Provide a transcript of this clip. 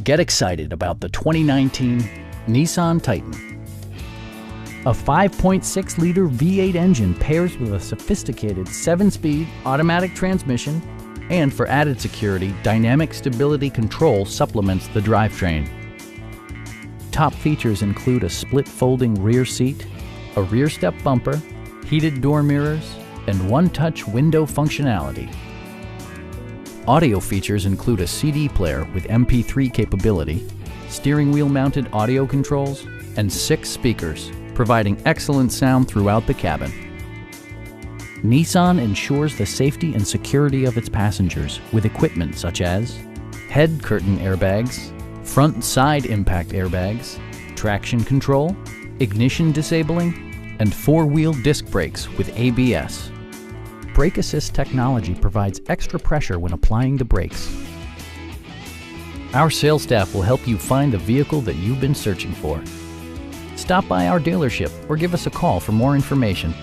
Get excited about the 2019 Nissan Titan. A 5.6-liter V8 engine pairs with a sophisticated 7-speed automatic transmission, and for added security, dynamic stability control supplements the drivetrain. Top features include a split folding rear seat, a rear step bumper, heated door mirrors, and one-touch window functionality. Audio features include a CD player with MP3 capability, steering wheel mounted audio controls, and 6 speakers, providing excellent sound throughout the cabin. Nissan ensures the safety and security of its passengers with equipment such as head curtain airbags, front and side impact airbags, traction control, ignition disabling, and 4-wheel disc brakes with ABS. Brake Assist technology provides extra pressure when applying the brakes. Our sales staff will help you find the vehicle that you've been searching for. Stop by our dealership or give us a call for more information.